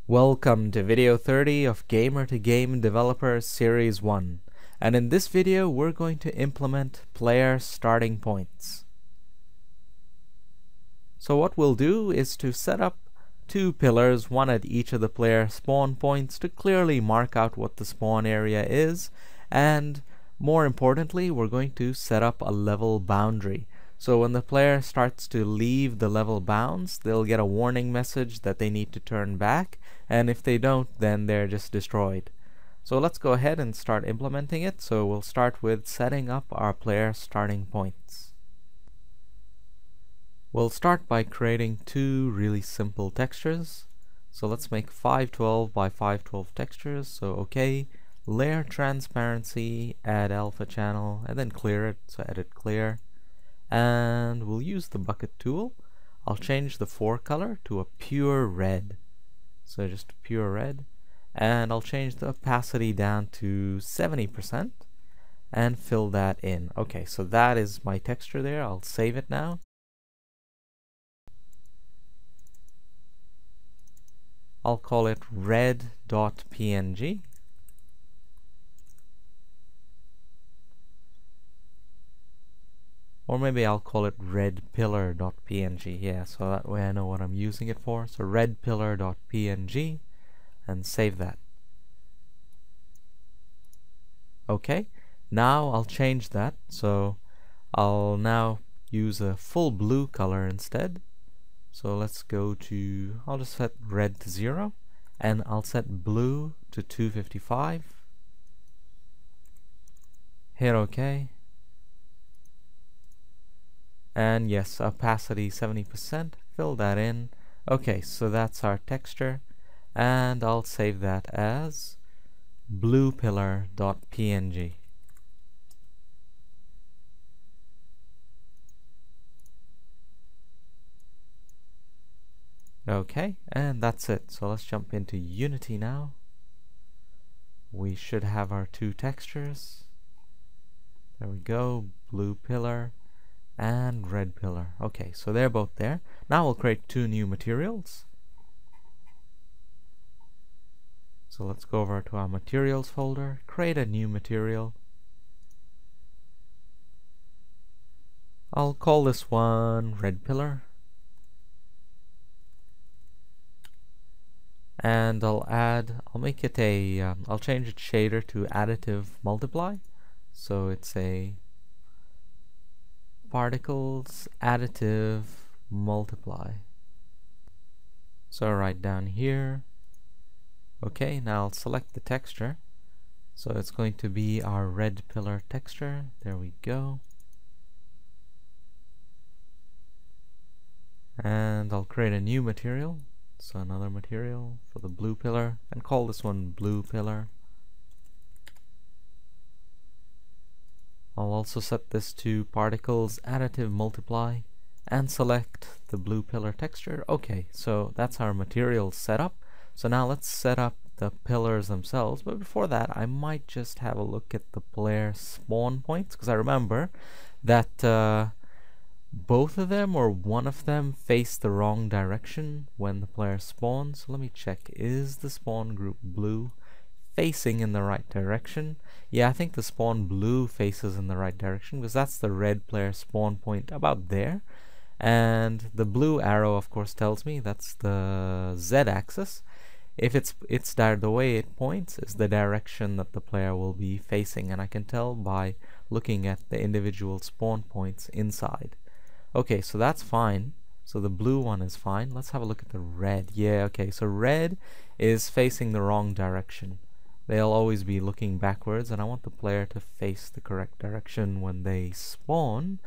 Welcome to video 30 of Gamer to Game Developer Series 1, and in this video we're going to implement player starting points. So what we'll do is to set up two pillars, one at each of the player spawn points to clearly mark out what the spawn area is, and more importantly we're going to set up a level boundary. So when the player starts to leave the level bounds, they'll get a warning message that they need to turn back, and if they don't, then they're just destroyed. So let's go ahead and start implementing it. So we'll start with setting up our player starting points. We'll start by creating two really simple textures. So let's make 512 by 512 textures. So okay, layer transparency, add alpha channel, and then clear it. So edit clear. And we'll use the bucket tool. I'll change the forecolor to a pure red, so just pure red, and I'll change the opacity down to 70% and fill that in. Okay, so that is my texture there. I'll save it now. I'll call it red.png. Or maybe I'll call it redpillar.png. Yeah, so that way I know what I'm using it for. So redpillar.png, and save that. Okay, now I'll change that. So I'll now use a full blue color instead. So let's go to, I'll just set red to 0, and I'll set blue to 255. Hit OK. And yes, opacity 70%, fill that in. Okay, so that's our texture, and I'll save that as bluepillar.png. Okay, and that's it. So let's jump into Unity now. We should have our two textures. There we go, blue pillar and red pillar. Okay, so they're both there. Now we'll create two new materials. So let's go over to our materials folder, create a new material. I'll call this one red pillar, and I'll make it a I'll change its shader to additive multiply, so it's a particles additive multiply. So right down here. Okay, now I'll select the texture. So it's going to be our red pillar texture. There we go. And I'll create a new material. So another material for the blue pillar, and call this one blue pillar. I'll also set this to particles additive multiply and select the blue pillar texture. Okay, so that's our material setup. So now let's set up the pillars themselves, but before that I might just have a look at the player spawn points, because I remember that both of them or one of them face the wrong direction when the player spawns. So let me check, is the spawn group blue facing in the right direction? Yeah, I think the spawn blue faces in the right direction, because that's the red player spawn point about there, and the blue arrow of course tells me that's the z-axis. If the way it points is the direction that the player will be facing, and I can tell by looking at the individual spawn points inside. Okay, so that's fine. So the blue one is fine. Let's have a look at the red. Yeah, okay, so red is facing the wrong direction. They'll always be looking backwards, and I want the player to face the correct direction when they spawn.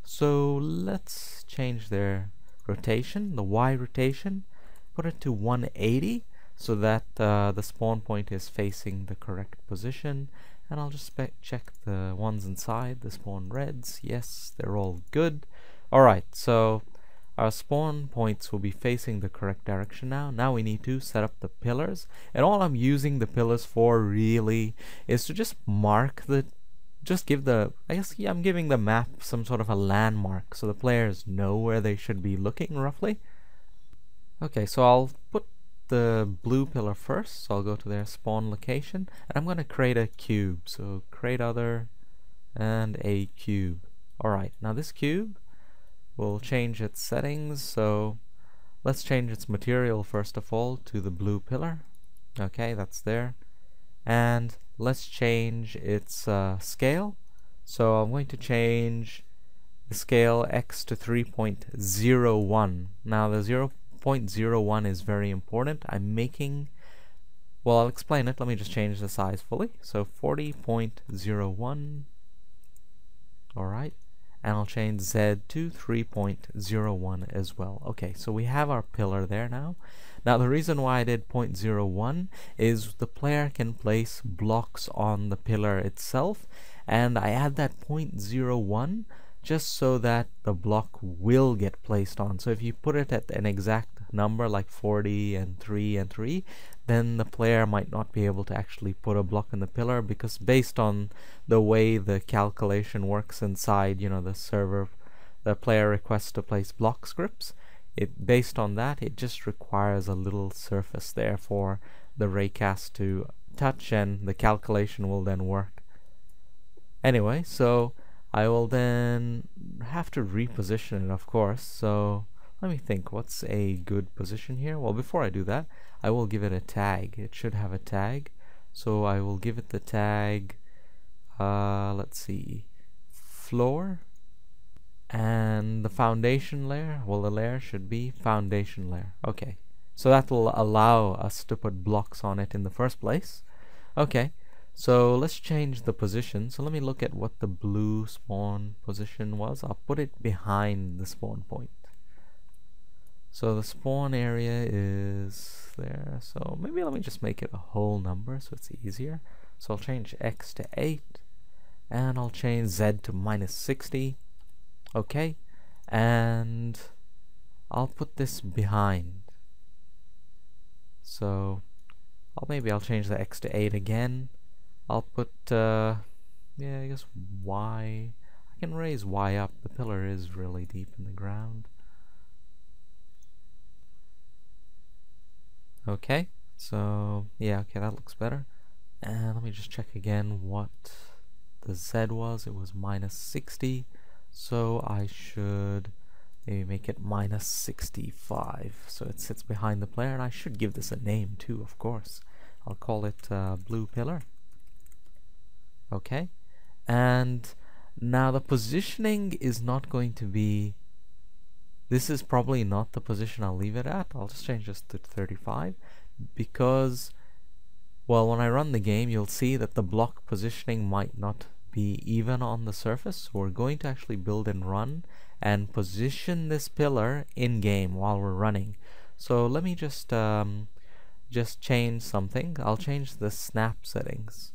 So let's change their rotation, the Y rotation, put it to 180, so that the spawn point is facing the correct position. And I'll just check the ones inside, the spawn reds. Yes, they're all good. Alright, so our spawn points will be facing the correct direction now. Now we need to set up the pillars, and all I'm using the pillars for really is to just mark the, I'm giving the map some sort of a landmark so the players know where they should be looking roughly. Okay, so I'll put the blue pillar first, so I'll go to their spawn location, and I'm going to create a cube. So create other and a cube. Alright, now this cube will change its settings, so let's change its material first of all to the blue pillar. Okay, that's there. And let's change its scale. So I'm going to change the scale X to 3.01. Now the 0.01 is very important. Well, I'll explain it. Let me just change the size fully. So 40.01. Alright. And I'll change Z to 3.01 as well. Okay, so we have our pillar there now. Now the reason why I did 0.01 is the player can place blocks on the pillar itself, and I add that 0.01 just so that the block will get placed on. So if you put it at an exact number like 40 and 3 and 3, then the player might not be able to actually put a block in the pillar, because based on the way the calculation works inside, you know, the server, the player requests to place block scripts, based on that, it just requires a little surface there for the raycast to touch, and the calculation will then work. Anyway, so I will then have to reposition it, of course. So let me think, what's a good position here? Well, before I do that, I will give it a tag. It should have a tag. So I will give it the tag, let's see, floor. And the foundation layer, well, the layer should be foundation layer. Okay, so that will allow us to put blocks on it in the first place. Okay, so let's change the position. So let me look at what the blue spawn position was. I'll put it behind the spawn point. So the spawn area is there. So maybe let me just make it a whole number so it's easier. So I'll change X to 8, and I'll change Z to -60. Okay, and I'll put this behind. So maybe I'll change the X to 8 again. I'll put yeah, I guess Y. I can raise Y up. The pillar is really deep in the ground. Okay, so yeah, okay, that looks better. And let me just check again what the Z was. It was -60. So I should maybe make it -65, so it sits behind the player, and I should give this a name too, of course. I'll call it blue pillar. Okay, and now the positioning is not going to be, this is probably not the position I'll leave it at. I'll just change this to 35, because, well, when I run the game, you'll see that the block positioning might not be even on the surface. So we're going to actually build and run and position this pillar in game while we're running. So let me just change something. I'll change the snap settings.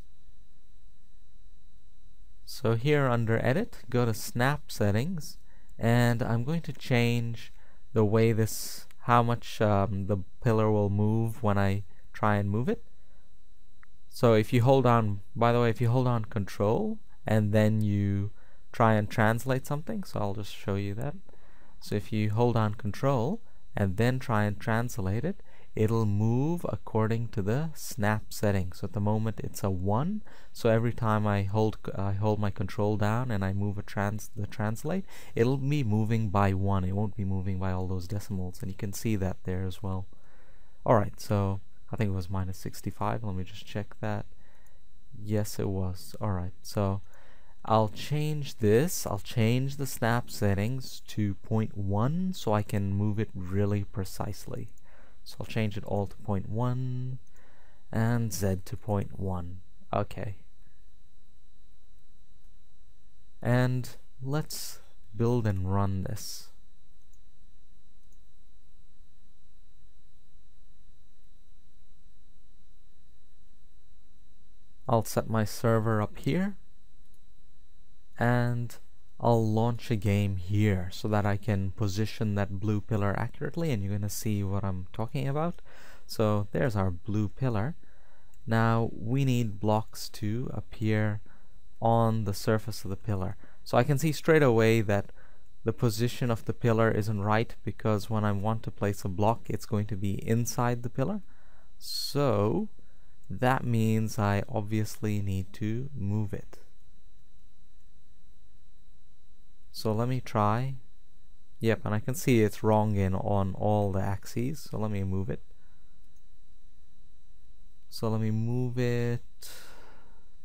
So here under edit, go to snap settings, and I'm going to change the way how much the pillar will move when I try and move it. So if you hold on, by the way, if you hold on Control and then you try and translate something, so I'll just show you that. So if you hold on Control and then try and translate it, it'll move according to the snap setting. So at the moment it's a 1, so every time I hold my Control down and I move the translate, it'll be moving by 1. It won't be moving by all those decimals, and you can see that there as well. Alright, so I think it was -65. Let me just check that. Yes, it was. Alright, so I'll change this. I'll change the snap settings to 0.1 so I can move it really precisely. So I'll change it all to 0.1 and Z to 0.1. Okay. And let's build and run this. I'll set my server up here, and I'll launch a game here so that I can position that blue pillar accurately, and you're going to see what I'm talking about. So there's our blue pillar. Now we need blocks to appear on the surface of the pillar. So I can see straight away that the position of the pillar isn't right, because when I want to place a block, it's going to be inside the pillar. So that means I obviously need to move it. So let me try. Yep, and I can see it's wrong on all the axes. So let me move it. So let me move it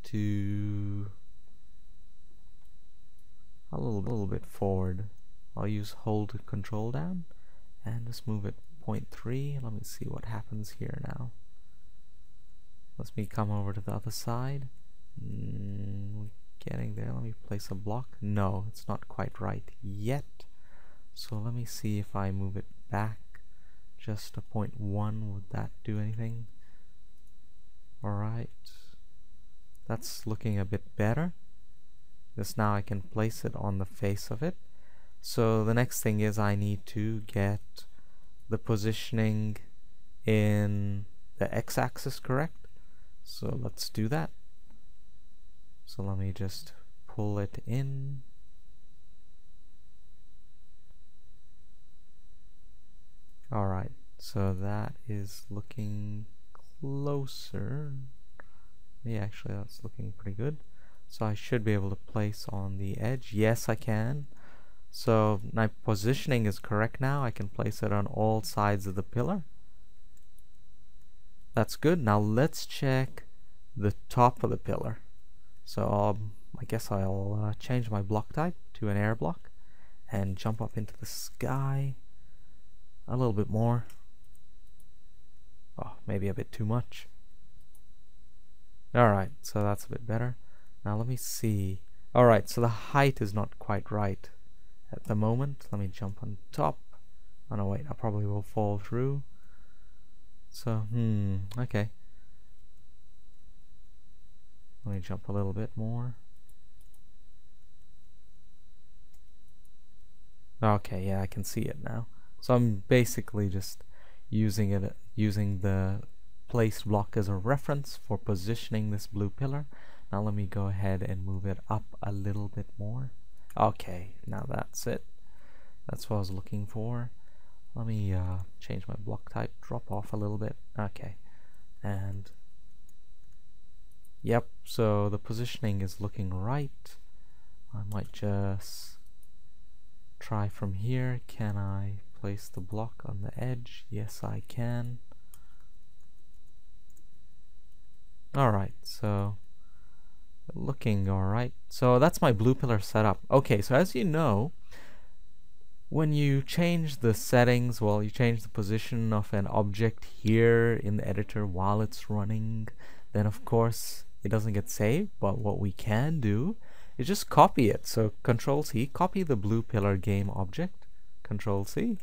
to a little bit forward. I'll use hold control down and just move it 0.3. Let me see what happens here now. Let me come over to the other side. Getting there. Let me place a block. No, it's not quite right yet. So let me see if I move it back just a 0.1. Would that do anything? Alright. That's looking a bit better. Because now I can place it on the face of it. So the next thing is I need to get the positioning in the x-axis correct. So let's do that. So let me just pull it in. Alright, so that is looking closer. Yeah, actually that's looking pretty good. So I should be able to place on the edge. Yes, I can. So my positioning is correct now. I can place it on all sides of the pillar. That's good. Now let's check the top of the pillar. So I guess I'll change my block type to an air block and jump up into the sky a little bit more. Oh, maybe a bit too much. Alright, so that's a bit better. Now let me see. Alright, so the height is not quite right at the moment. Let me jump on top. Oh no, wait, I probably will fall through. So, okay. Let me jump a little bit more. Okay, yeah, I can see it now. So I'm basically just using the placed block as a reference for positioning this blue pillar. Now let me go ahead and move it up a little bit more. Okay, now that's it. That's what I was looking for. Let me change my block type, drop off a little bit. Okay, and yep, so the positioning is looking right. I might just try from here. Can I place the block on the edge? Yes, I can. Alright, so looking alright. So that's my blue pillar setup. Okay, so as you know, when you change the settings, well, you change the position of an object here in the editor while it's running, then of course it doesn't get saved. But what we can do is just copy it. So Control C, copy the blue pillar game object. Control C.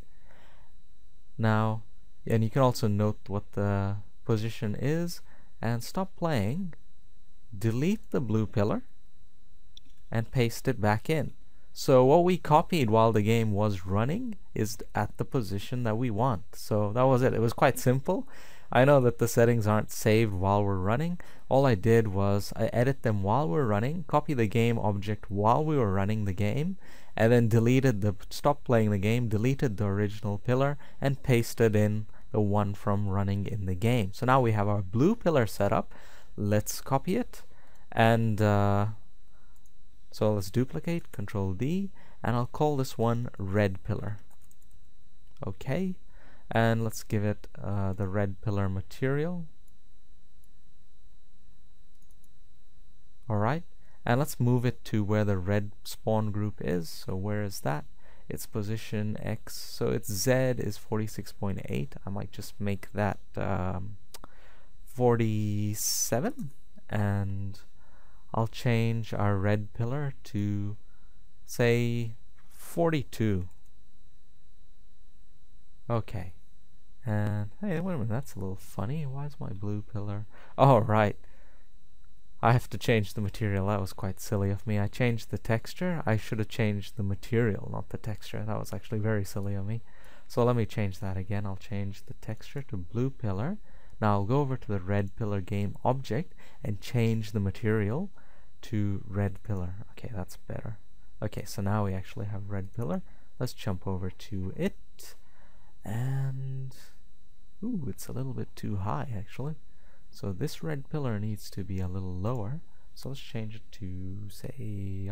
Now, and you can also note what the position is, and stop playing, delete the blue pillar, and paste it back in. So what we copied while the game was running is at the position that we want. So that was it. It was quite simple. I know that the settings aren't saved while we're running. All I did was I edit them while we're running, copy the game object while we were running the game, and then stopped playing the game, deleted the original pillar, and pasted in the one from running in the game. So now we have our blue pillar set up. Let's copy it, and so let's duplicate, Control D, and I'll call this one red pillar. Okay, and let's give it the red pillar material. Alright, and let's move it to where the red spawn group is. So where is that? Its position X, so its Z is 46.8. I might just make that 47, and I'll change our red pillar to, say, 42. Okay. And, hey, wait a minute, that's a little funny. Why is my blue pillar? Oh, right. I have to change the material. That was quite silly of me. I changed the texture. I should have changed the material, not the texture. That was actually very silly of me. So let me change that again. I'll change the texture to blue pillar. Now I'll go over to the red pillar game object and change the material to red pillar. Okay, that's better. Okay, so now we actually have red pillar. Let's jump over to it. And ooh, it's a little bit too high actually. So this red pillar needs to be a little lower. So let's change it to say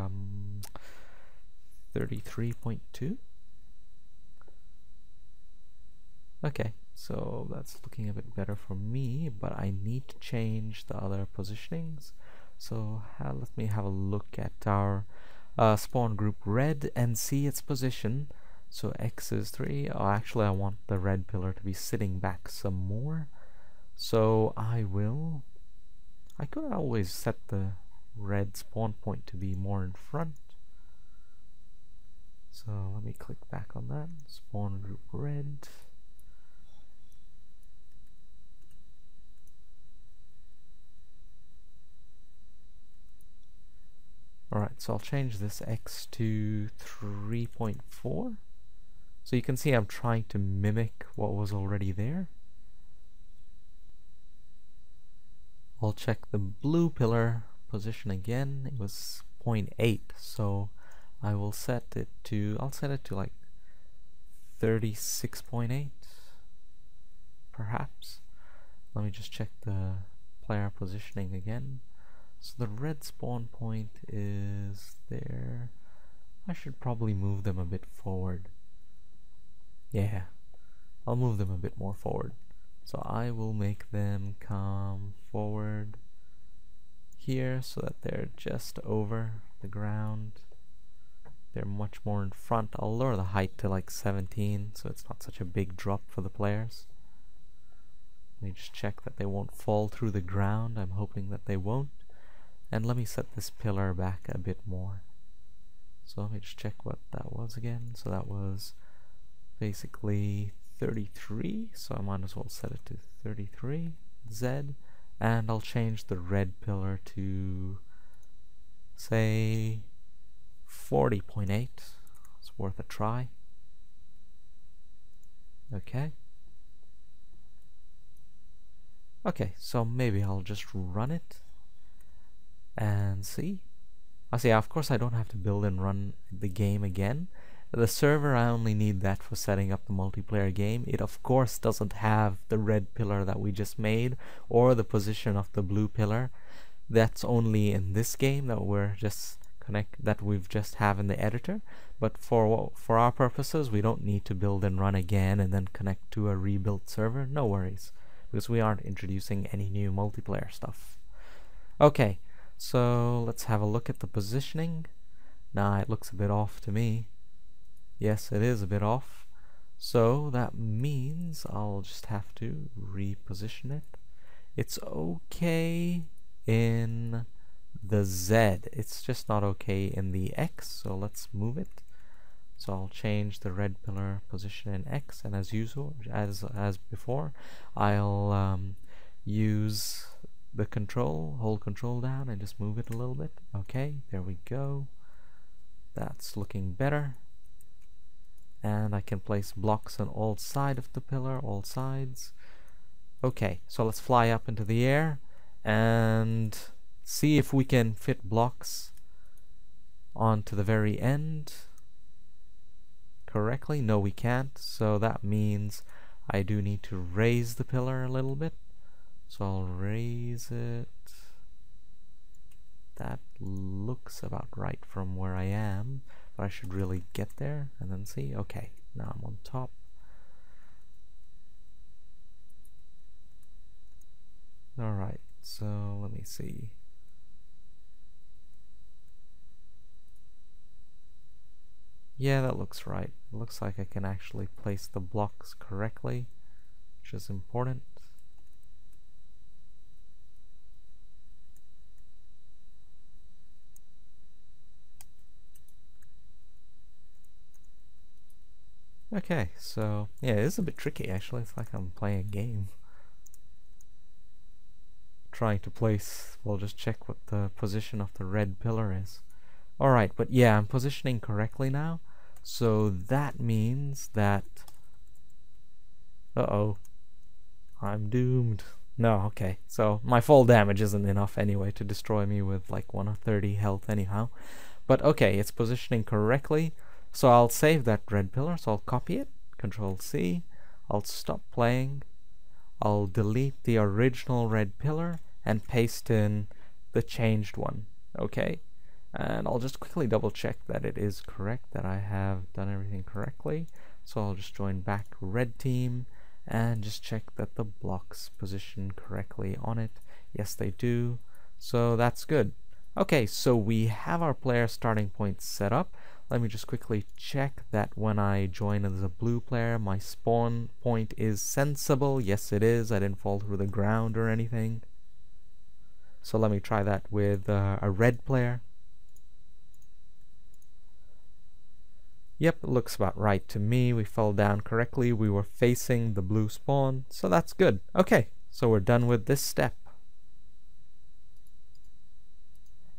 33.2. Okay, so that's looking a bit better for me, but I need to change the other positionings. So let me have a look at our spawn group red and see its position. So X is 3. Oh, actually I want the red pillar to be sitting back some more. So I could always set the red spawn point to be more in front. So let me click back on that. Spawn group red. Alright, so I'll change this X to 3.4. So you can see I'm trying to mimic what was already there. I'll check the blue pillar position again. It was 0.8, so I will set it to, I'll set it to like 36.8 perhaps. Let me just check the player positioning again. So the red spawn point is there. I should probably move them a bit forward. Yeah, I'll move them a bit more forward. So I will make them come forward here so that they're just over the ground. They're much more in front. I'll lower the height to like 17 so it's not such a big drop for the players. Let me just check that they won't fall through the ground. I'm hoping that they won't. And let me set this pillar back a bit more. So let me just check what that was again. So that was basically 33. So I might as well set it to 33 Z. And I'll change the red pillar to say 40.8. It's worth a try. Okay. Okay, so maybe I'll just run it and see. I see, of course I don't have to build and run the game again. The server, I only need that for setting up the multiplayer game. It of course doesn't have the red pillar that we just made or the position of the blue pillar. That's only in this game that we've just have in the editor. But for our purposes, we don't need to build and run again and then connect to a rebuilt server. No worries, because we aren't introducing any new multiplayer stuff. Okay, so let's have a look at the positioning. Nah, it looks a bit off to me. Yes, it is a bit off. So that means I'll just have to reposition it. It's okay in the Z. It's just not okay in the X, so let's move it. So I'll change the red pillar position in X, and as usual, as before, I'll use the hold control down and just move it a little bit. Okay, there we go. That's looking better. And I can place blocks on all sides of the pillar, all sides. Okay, so let's fly up into the air and see if we can fit blocks onto the very end correctly. No, we can't, so that means I do need to raise the pillar a little bit. So I'll raise it. That looks about right from where I am, but I should really get there and then see. Okay, now I'm on top. Alright, so let me see. Yeah, that looks right. It looks like I can actually place the blocks correctly, which is important. Okay, so yeah, it is a bit tricky actually. It's like I'm playing a game. Trying to place, we'll just check what the position of the red pillar is. Alright, but yeah, I'm positioning correctly now. So that means that... Uh-oh. I'm doomed. No, okay. So my fall damage isn't enough anyway to destroy me with like 1 or 30 health anyhow. But okay, it's positioning correctly. So I'll save that red pillar. So I'll copy it, Control C. I'll stop playing. I'll delete the original red pillar and paste in the changed one. Okay, and I'll just quickly double check that it is correct, that I have done everything correctly. So I'll just join back red team and just check that the blocks position correctly on it. Yes, they do. So that's good. Okay, so we have our player starting point set up. Let me just quickly check that when I join as a blue player, my spawn point is sensible. Yes, it is. I didn't fall through the ground or anything. So let me try that with a red player. Yep, it looks about right to me. We fell down correctly. We were facing the blue spawn, so that's good. Okay, so we're done with this step.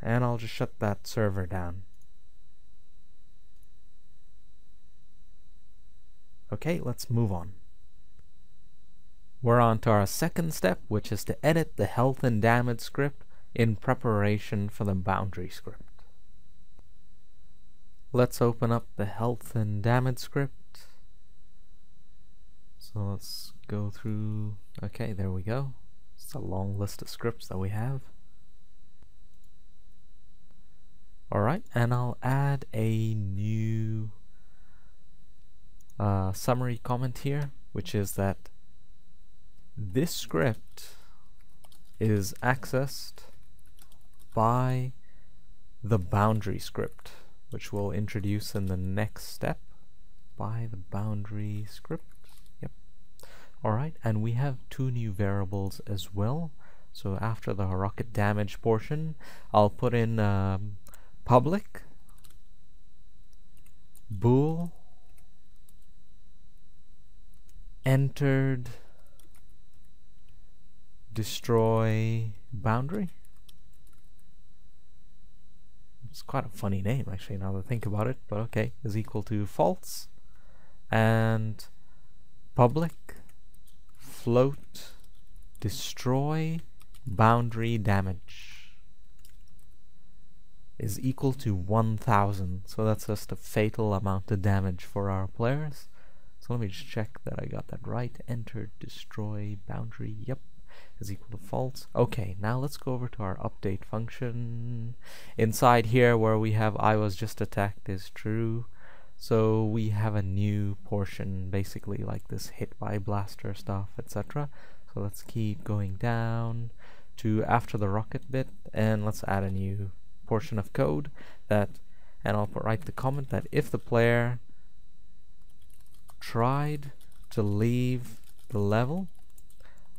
And I'll just shut that server down. Okay, let's move on. We're on to our second step, which is to edit the health and damage script in preparation for the boundary script. Let's open up the health and damage script. So let's go through. Okay, there we go. It's a long list of scripts that we have. Alright, and I'll add a new summary comment here, which is that this script is accessed by the boundary script, which we'll introduce in the next step. By the boundary script. Yep. Alright, and we have two new variables as well. So after the rocket damage portion, I'll put in public bool entered destroy boundary. It's quite a funny name actually now that I think about it, but okay, is equal to false, and public float destroy boundary damage is equal to 1000. So that's just a fatal amount of damage for our players. So let me just check that I got that right. Enter destroy boundary, yep, is equal to false. Okay, now let's go over to our update function. Inside here where we have I was just attacked is true. So we have a new portion, basically like this hit by blaster stuff, etc. So let's keep going down to after the rocket bit, and let's add a new portion of code that, and I'll write the comment that if the player tried to leave the level,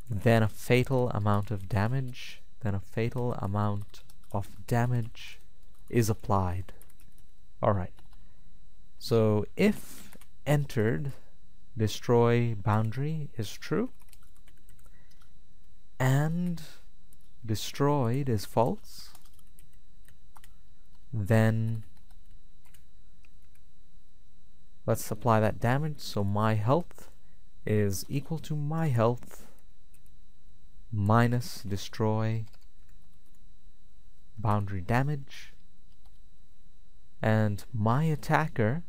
then a fatal amount of damage, is applied. Alright, so if entered destroy boundary is true and destroyed is false, then let's apply that damage. So my health is equal to my health minus destroy boundary damage, and my attacker,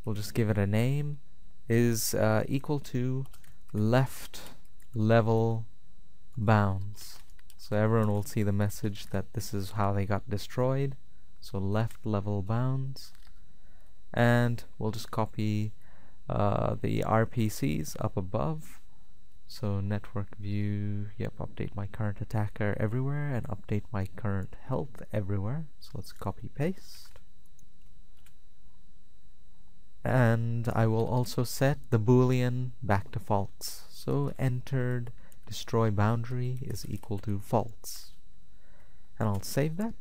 we'll just give it a name, is equal to left level bounds. So everyone will see the message that this is how they got destroyed. So left level bounds, and we'll just copy the RPCs up above. So network view, yep, update my current attacker everywhere and update my current health everywhere. So let's copy paste. And I will also set the boolean back to false. So entered destroy boundary is equal to false. And I'll save that.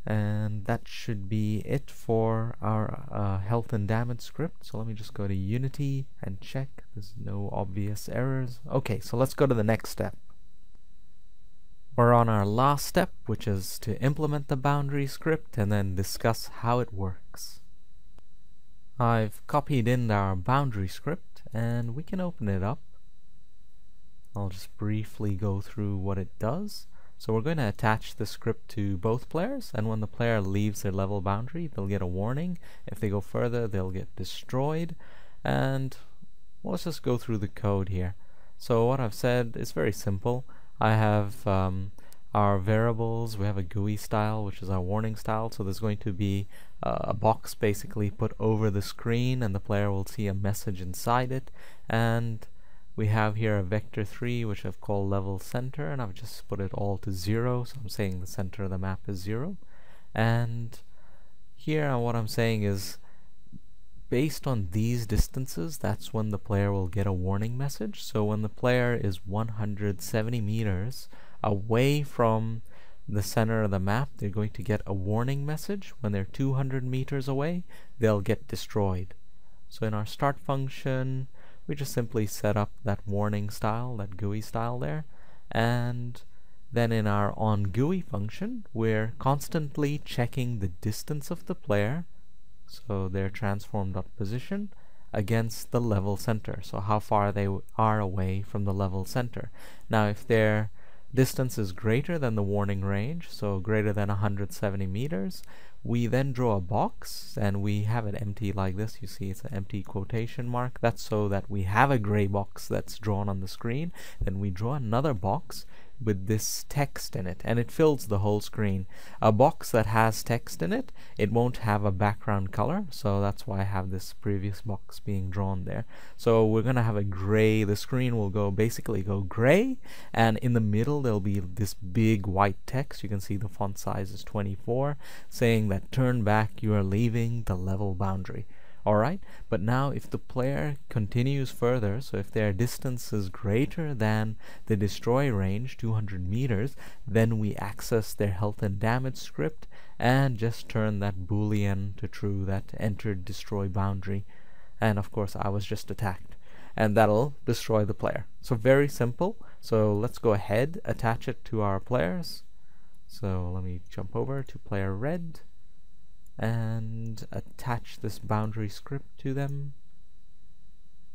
And that should be it for our health and damage script. So let me just go to Unity and check there's no obvious errors. Okay, so let's go to the next step. We're on our last step, which is to implement the boundary script and then discuss how it works. I've copied in our boundary script and we can open it up. I'll just briefly go through what it does. So we're going to attach the script to both players, and when the player leaves their level boundary, they'll get a warning. If they go further, they'll get destroyed. And well, let's just go through the code here. So what I've said is very simple. I have our variables. We have a GUI style, which is our warning style. So there's going to be a box basically put over the screen, and the player will see a message inside it. And we have here a vector3, which I've called level center, and I've just put it all to 0. So I'm saying the center of the map is 0. And here what I'm saying is, based on these distances, that's when the player will get a warning message. So when the player is 170 meters away from the center of the map, they're going to get a warning message. When they're 200 meters away, they'll get destroyed. So in our start function, we just simply set up that warning style, that GUI style there. And then in our onGUI function, we're constantly checking the distance of the player, so their transform.position, against the level center, so how far they are away from the level center. Now if their distance is greater than the warning range, so greater than 170 meters, we then draw a box, and we have it empty like this. You see it's an empty quotation mark. That's so that we have a gray box that's drawn on the screen. Then we draw another box with this text in it, and it fills the whole screen. A box that has text in it, it won't have a background color, so that's why I have this previous box being drawn there. So we're gonna have a gray, the screen will basically go gray, and in the middle there'll be this big white text. You can see the font size is 24, saying that turn back, you are leaving the level boundary. Alright, but now if the player continues further, so if their distance is greater than the destroy range, 200 meters, then we access their health and damage script and just turn that boolean to true, that entered destroy boundary. And of course I was just attacked, and that'll destroy the player. So very simple. So let's go ahead, attach it to our players. So let me jump over to player red and attach this boundary script to them.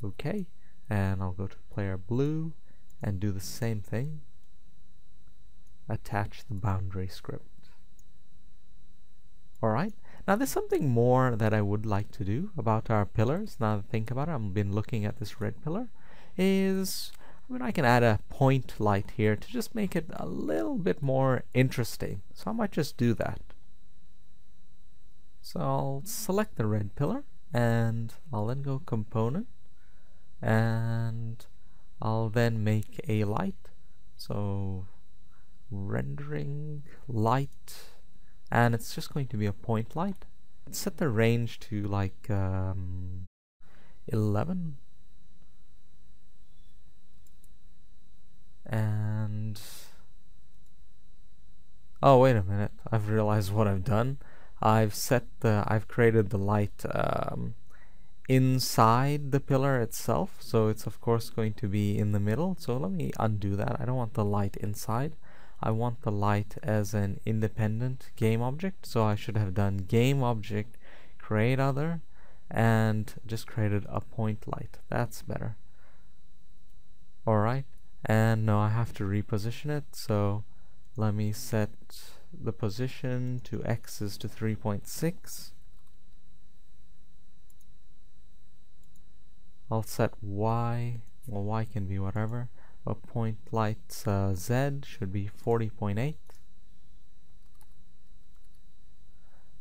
Okay, and I'll go to player blue and do the same thing. Attach the boundary script. Alright, now there's something more that I would like to do about our pillars. Now that I think about it, I've been looking at this red pillar, I can add a point light here to just make it a little bit more interesting. So I might just do that. So I'll select the red pillar, and I'll then go component, and I'll then make a light. So rendering light, and it's just going to be a point light. Set the range to like 11, and oh wait a minute, I've realized what I've done. I've created the light inside the pillar itself, so it's of course going to be in the middle. So let me undo that. I don't want the light inside. I want the light as an independent game object, so I should have done game object create other and just created a point light. That's better. Alright, and now I have to reposition it, so let me set the position to X is to 3.6. I'll set Y, well Y can be whatever, but point light's Z should be 40.8.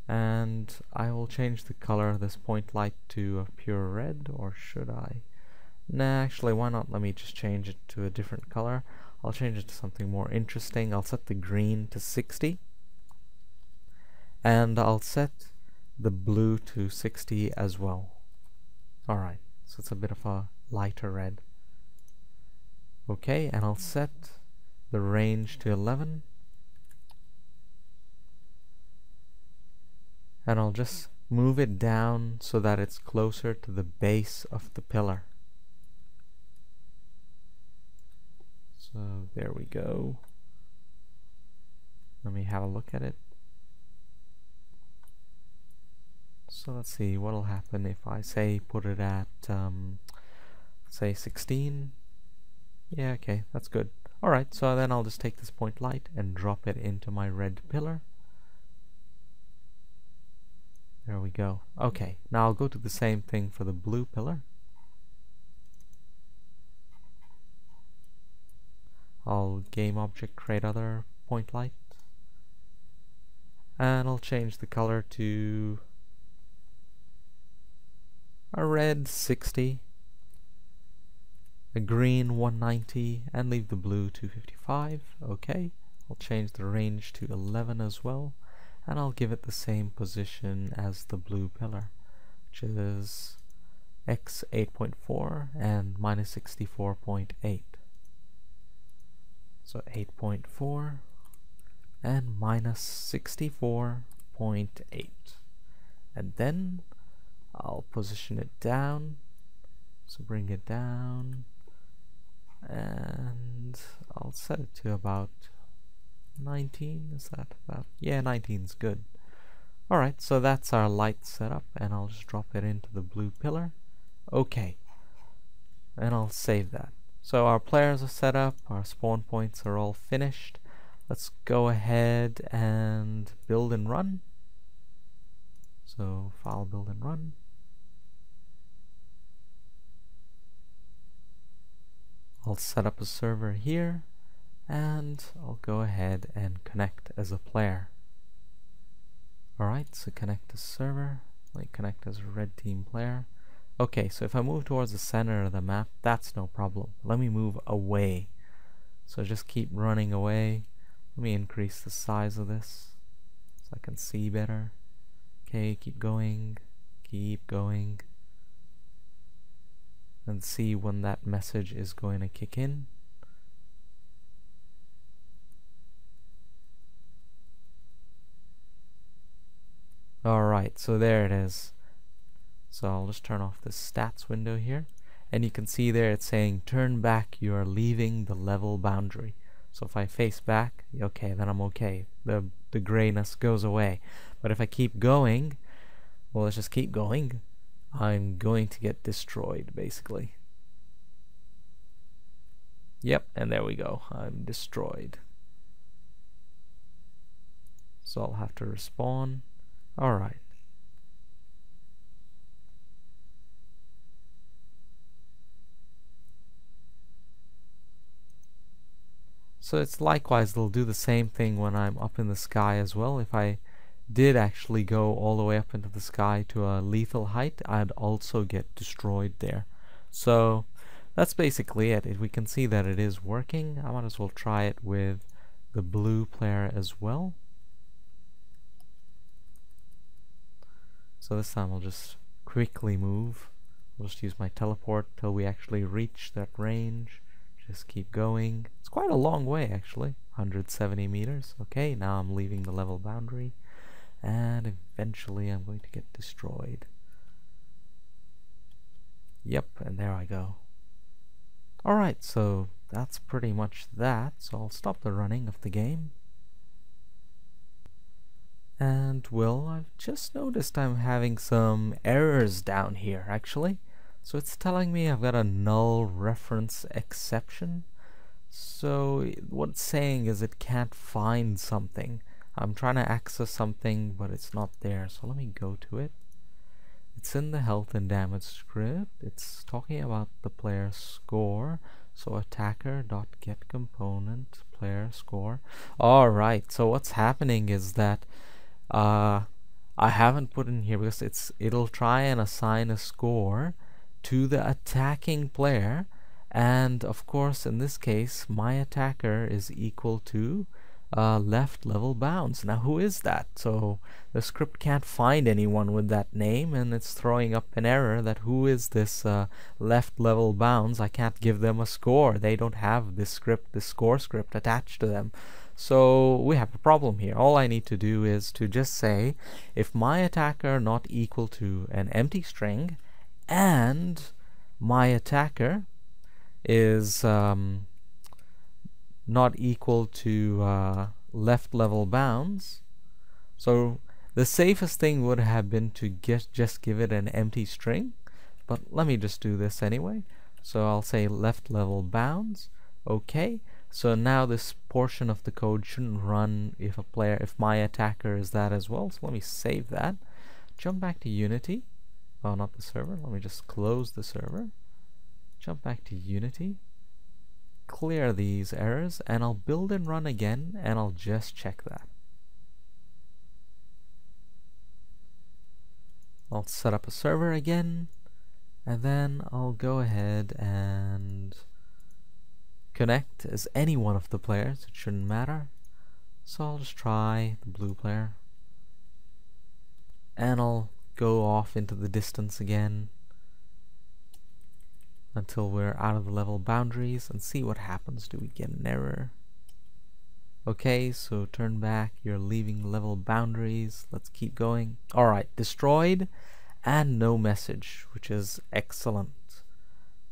And I will change the color of this point light to a pure red, or should I? Nah, actually why not, let me just change it to a different color. I'll change it to something more interesting. I'll set the green to 60, and I'll set the blue to 60 as well. Alright, so it's a bit of a lighter red. Okay, and I'll set the range to 11, and I'll just move it down so that it's closer to the base of the pillar. So there we go. Let me have a look at it. So let's see what'll happen if I say put it at say 16. Yeah, okay, that's good. Alright, so then I'll just take this point light and drop it into my red pillar. There we go. Okay, now I'll go to the same thing for the blue pillar. I'll game object create other point light. And I'll change the color to a red 60, a green 190, and leave the blue 255. Okay, I'll change the range to 11 as well, and I'll give it the same position as the blue pillar, which is x 8.4 and minus 64.8. So 8.4 and minus 64.8. And then I'll position it down. So bring it down. And I'll set it to about 19. Is that about? Yeah, 19 is good. Alright, so that's our light setup, and I'll just drop it into the blue pillar. Okay. And I'll save that. So our players are set up, our spawn points are all finished. Let's go ahead and build and run. So file build and run. I'll set up a server here, and I'll go ahead and connect as a player. Alright, so connect to server. Let me connect as a red team player. Okay, so if I move towards the center of the map, that's no problem. Let me move away. So just keep running away. Let me increase the size of this so I can see better. Okay, keep going. Keep going. And see when that message is going to kick in. Alright, so there it is. So I'll just turn off the stats window here, and you can see there it's saying turn back, you are leaving the level boundary. So if I face back, okay, then I'm okay. The grayness goes away. But if I keep going, well, let's just keep going. I'm going to get destroyed, basically. Yep, and there we go. I'm destroyed. So I'll have to respawn. Alright. So it's likewise, they'll do the same thing when I'm up in the sky as well. If I did actually go all the way up into the sky to a lethal height, I'd also get destroyed there. So that's basically it. If we can see that it is working, I might as well try it with the blue player as well. So this time I'll just quickly move. I'll just use my teleport till we actually reach that range. Just keep going. It's quite a long way actually, 170 meters. Okay, now I'm leaving the level boundary, and eventually I'm going to get destroyed. Yep, and there I go. Alright, so that's pretty much that. So I'll stop the running of the game. And well, I've just noticed I'm having some errors down here actually. So it's telling me I've got a null reference exception. So what it's saying is it can't find something. I'm trying to access something, but it's not there. So let me go to it. It's in the health and damage script. It's talking about the player score. So attacker.getComponent player score. Alright, so what's happening is that I haven't put in here because it'll try and assign a score to the attacking player, and of course in this case my attacker is equal to left level bounds. Now who is that? So the script can't find anyone with that name, and it's throwing up an error that who is this left level bounds. I can't give them a score. They don't have this script, this score script attached to them. So we have a problem here. All I need to do is to just say if my attacker not equal to an empty string and my attacker is not equal to left level bounds. So the safest thing would have been to just give it an empty string, but let me just do this anyway. So I'll say left level bounds. Okay, So now this portion of the code shouldn't run if my attacker is that as well. So let me save that. Jump back to Unity. Oh, not the server. Let me just close the server. Jump back to Unity. Clear these errors, and I'll build and run again, and I'll just check that. I'll set up a server again, and then I'll go ahead and connect as any one of the players. It shouldn't matter. So I'll just try the blue player, and I'll go off into the distance again until we're out of the level boundaries and see what happens. Do we get an error? Okay, so turn back, you're leaving level boundaries. Let's keep going. Alright, destroyed and no message, which is excellent.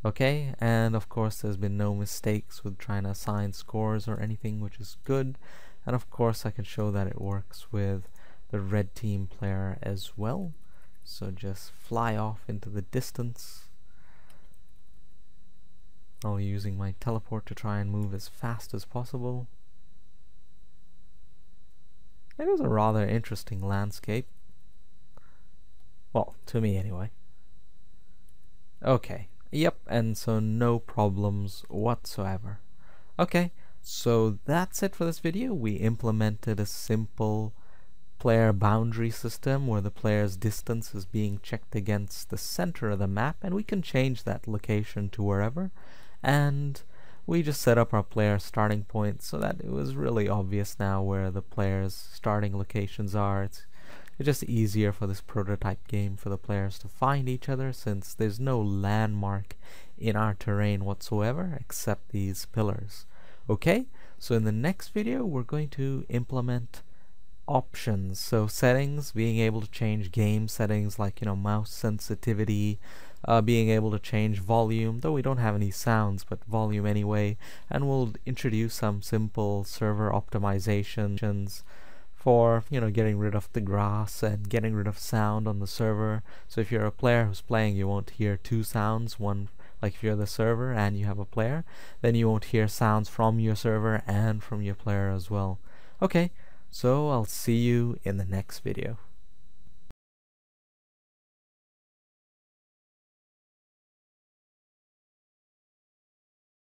Okay, and of course there's been no mistakes with trying to assign scores or anything, which is good. And of course I can show that it works with the red team player as well. So just fly off into the distance. I'll be using my teleport to try and move as fast as possible. It was a rather interesting landscape. Well, to me anyway. Okay, yep, and so no problems whatsoever. Okay, so that's it for this video. We implemented a simple player boundary system where the player's distance is being checked against the center of the map, and we can change that location to wherever. And we just set up our player starting point so that it was really obvious now where the players' starting locations are. It's just easier for this prototype game for the players to find each other, since there's no landmark in our terrain whatsoever except these pillars. Okay, so in the next video we're going to implement options, so settings, being able to change game settings like, mouse sensitivity, being able to change volume, though we don't have any sounds, but volume anyway, and we'll introduce some simple server optimizations for, getting rid of the grass and getting rid of sound on the server. So if you're a player who's playing, you won't hear two sounds, one, like if you're the server and you have a player, then you won't hear sounds from your server and from your player as well. Okay, so I'll see you in the next video.